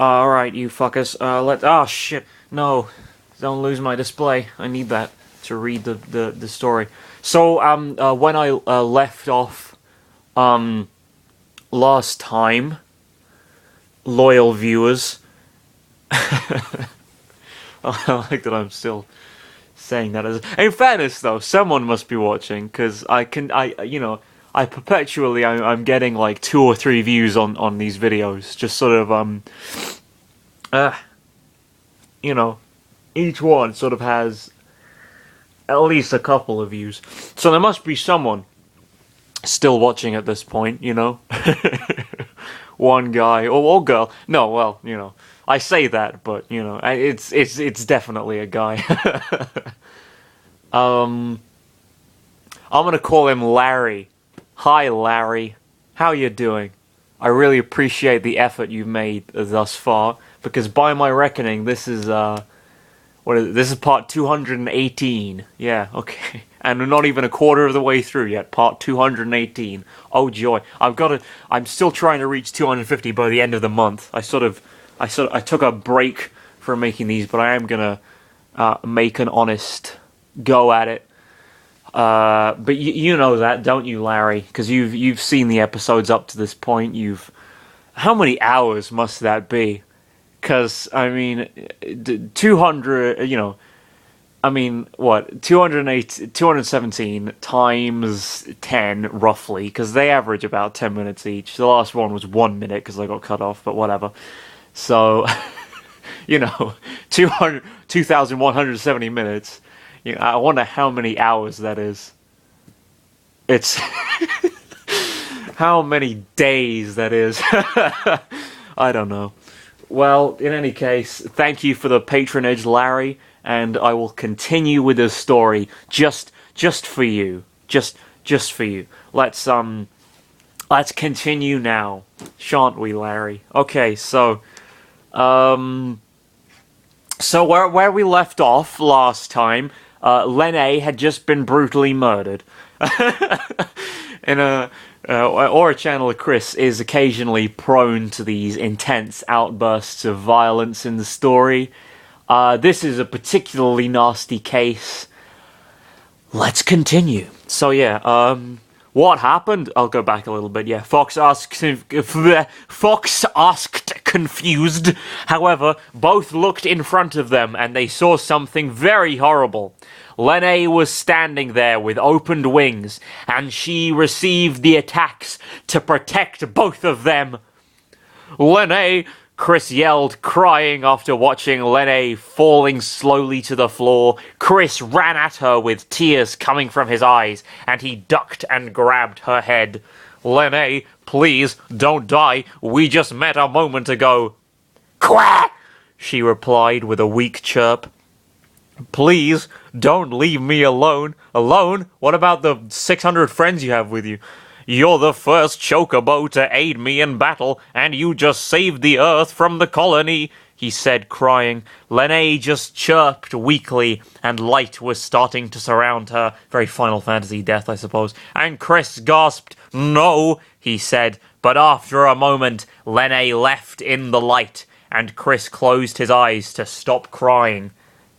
Alright, you fuckers. Oh shit. No. Don't lose my display. I need that to read the story. So, when I left off, last time, loyal viewers, I like that I'm still saying that. In fairness, though, someone must be watching, because I perpetually, I'm getting like 2 or 3 views on these videos, just sort of, each one sort of has at least a couple of views. So there must be someone still watching at this point, One guy or girl. No, well, I say that, but it's definitely a guy. I'm gonna call him Larry. Hi, Larry. How you doing? I really appreciate the effort you've made thus far, because by my reckoning, this is this is part 218. Yeah, okay. And we're not even a quarter of the way through yet. Part 218. Oh joy. I'm still trying to reach 250 by the end of the month. I took a break from making these, but I am gonna make an honest go at it. But you know that, don't you, Larry? Because you've seen the episodes up to this point. How many hours must that be? Because, I mean, 200, what, 217 times 10, roughly, because they average about 10 minutes each. The last one was 1 minute, because I got cut off, but whatever. So, 2,170 minutes. I wonder how many hours that is. It's... how many days that is. I don't know. Well, in any case, thank you for the patronage, Larry, and I will continue with this story just for you. Just for you. Let's continue now, shan't we, Larry? Okay, so where we left off last time, Lenne had just been brutally murdered. AuraChannelerChris is occasionally prone to these intense outbursts of violence in the story. This is a particularly nasty case. Let's continue. So yeah, what happened? I'll go back a little bit. Yeah, Fox asked confused. However, both looked in front of them and they saw something very horrible. Lenne was standing there with opened wings, and she received the attacks to protect both of them. Lenne! Chris yelled, crying after watching Lenne falling slowly to the floor. Chris ran at her with tears coming from his eyes, and he ducked and grabbed her head. Lenne, please, don't die. We just met a moment ago. Quack! She replied with a weak chirp. Please, don't leave me alone. Alone? What about the 600 friends you have with you? You're the first chocobo to aid me in battle, and you just saved the Earth from the colony, he said, crying. Lenne just chirped weakly, and light was starting to surround her. Very Final Fantasy death, I suppose. And Chris gasped. No, he said. But after a moment, Lenne left in the light, and Chris closed his eyes to stop crying.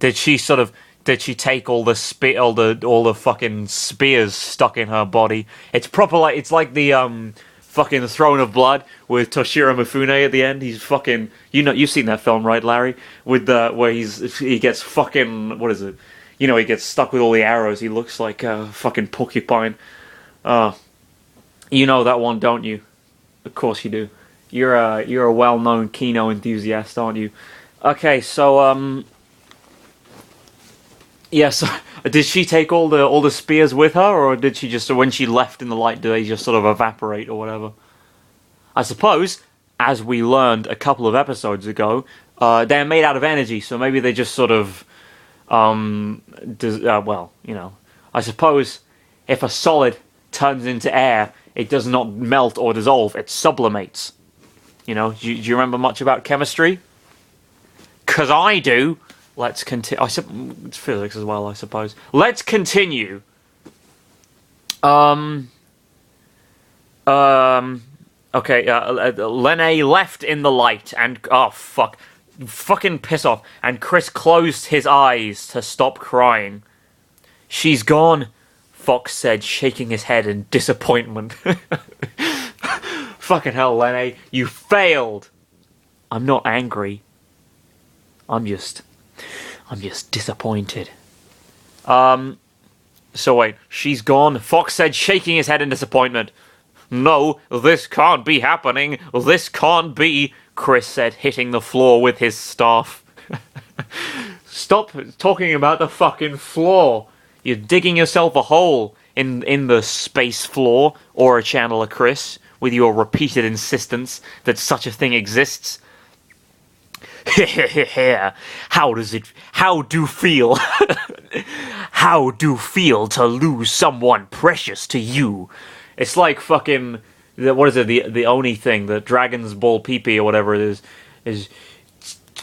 Did she take all the fucking spears stuck in her body? It's proper like, it's like the fucking Throne of Blood with Toshiro Mifune at the end. He's fucking, you've seen that film, right, Larry? With where he gets fucking, what is it? He gets stuck with all the arrows. He looks like a fucking porcupine. You know that one, don't you? Of course you do. You're a well-known Kino enthusiast, aren't you? Okay, so yes, did she take all the spears with her, or did she just, when she left in the light, do they just sort of evaporate or whatever? I suppose, as we learned a couple of episodes ago, they're made out of energy, so maybe they just sort of, I suppose if a solid turns into air, it does not melt or dissolve, it sublimates. Do you remember much about chemistry? 'Cause I do. Let's continue. It's physics as well, I suppose. Let's continue. Okay, Lenne left in the light, and oh fuck, fucking piss off. And Chris closed his eyes to stop crying. She's gone, Fox said, shaking his head in disappointment. Fucking hell, Lenne, you failed. I'm not angry. I'm just disappointed. So wait, she's gone, Fox said, shaking his head in disappointment. No, this can't be happening. This can't be, Chris said, hitting the floor with his staff. Stop talking about the fucking floor. You're digging yourself a hole in the space floor, AuraChannelerChris, with your repeated insistence that such a thing exists. How do feel? How do feel to lose someone precious to you? It's like fucking, what is it, the Oni thing, the Dragon's Ball Pee-Pee or whatever it is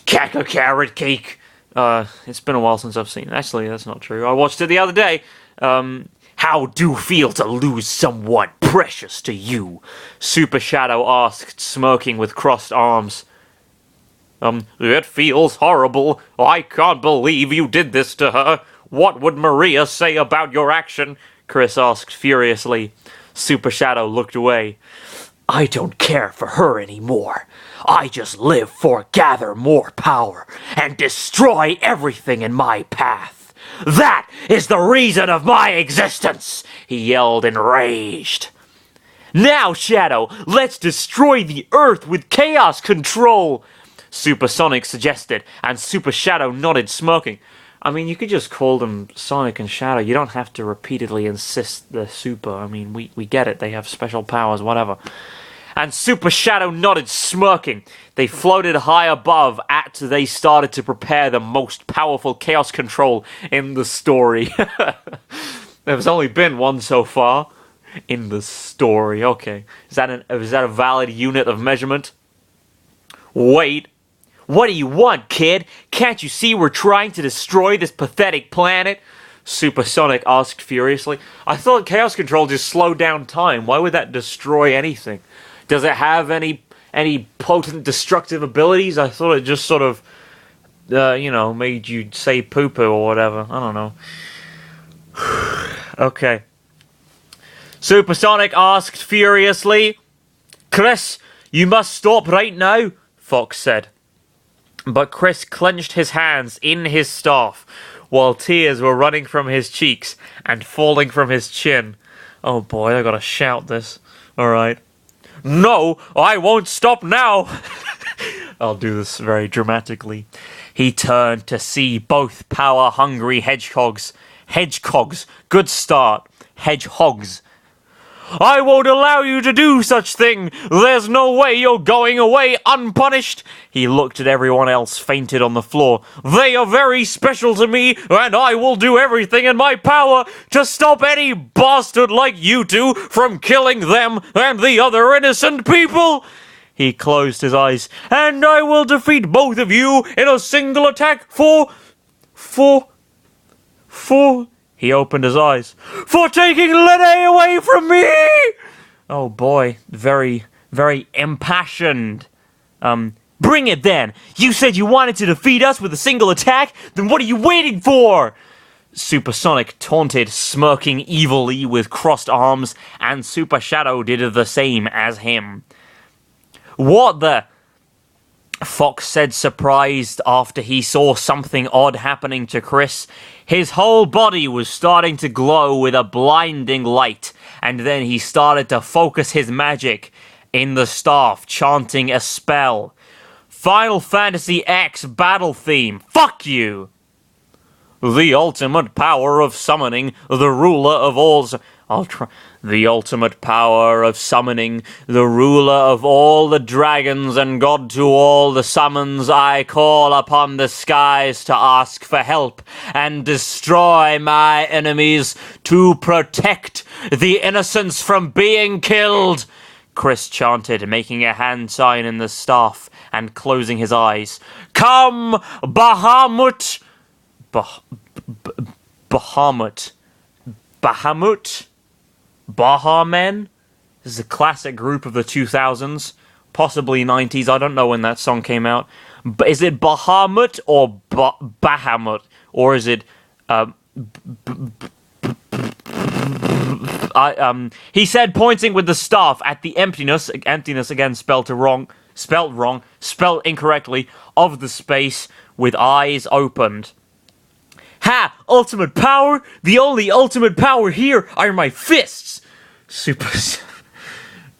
carrot cake. It's been a while since I've seen it. Actually, that's not true. I watched it the other day. How do feel to lose someone precious to you? Super Shadow asked, smirking with crossed arms. It feels horrible. I can't believe you did this to her. What would Maria say about your action? Chris asked furiously. Super Shadow looked away. I don't care for her anymore. I just live for gather more power and destroy everything in my path. That is the reason of my existence, he yelled enraged. Now, Shadow, let's destroy the Earth with chaos control, Supersonic suggested, and Super Shadow nodded, smirking. I mean, you could just call them Sonic and Shadow. You don't have to repeatedly insist they're super. I mean, we get it. They have special powers, whatever. And Super Shadow nodded, smirking. They floated high above after they started to prepare the most powerful chaos control in the story. There's only been one so far in the story. Okay. Is that a valid unit of measurement? Wait. What do you want, kid? Can't you see we're trying to destroy this pathetic planet? Supersonic asked furiously. I thought chaos control just slowed down time. Why would that destroy anything? Does it have any potent destructive abilities? I thought it just sort of, made you say poo-poo or whatever. I don't know. Okay. Supersonic asked furiously. Chris, you must stop right now, Fox said. But Chris clenched his hands in his staff, while tears were running from his cheeks and falling from his chin. Oh boy, I gotta shout this. Alright. No, I won't stop now! I'll do this very dramatically. He turned to see both power-hungry hedgehogs. Good start. Hedgehogs. I won't allow you to do such thing. There's no way you're going away unpunished. He looked at everyone else fainted on the floor. They are very special to me, and I will do everything in my power to stop any bastard like you two from killing them and the other innocent people. He closed his eyes. And I will defeat both of you in a single attack for... He opened his eyes. For taking Lenne away from me! Oh boy, very, very impassioned. Bring it then! You said you wanted to defeat us with a single attack? Then what are you waiting for? Supersonic taunted, smirking evilly with crossed arms, and Super Shadow did the same as him. What the... Fox said, surprised after he saw something odd happening to Chris. His whole body was starting to glow with a blinding light, and then he started to focus his magic in the staff, chanting a spell. Final Fantasy X battle theme. Fuck you! The ultimate power of summoning, the ruler of all... The ultimate power of summoning, the ruler of all the dragons and god to all the summons, I call upon the skies to ask for help and destroy my enemies to protect the innocents from being killed, Chris chanted, making a hand sign in the staff and closing his eyes. Come, Bahamut! Bahamut? Bahamen? This is a classic group of the 2000s, possibly 90s. I don't know when that song came out. But is it Bahamut or Bahamut? Or is it... he said, pointing with the staff at the emptiness again spelt incorrectly, of the space with eyes opened. Ha! Ultimate power? The only ultimate power here are my fists!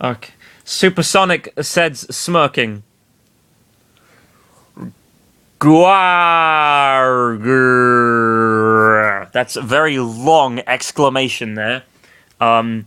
Okay. Supersonic said, smirking. Guar. That's a very long exclamation there. A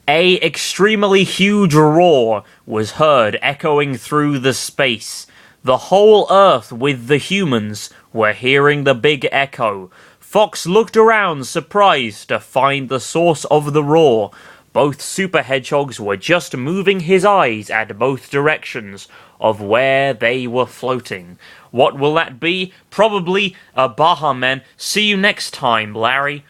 extremely huge roar was heard echoing through the space. The whole Earth with the humans were hearing the big echo. Fox looked around, surprised to find the source of the roar. Both super hedgehogs were just moving his eyes at both directions of where they were floating. What will that be? Probably a Baha Man. See you next time, Larry.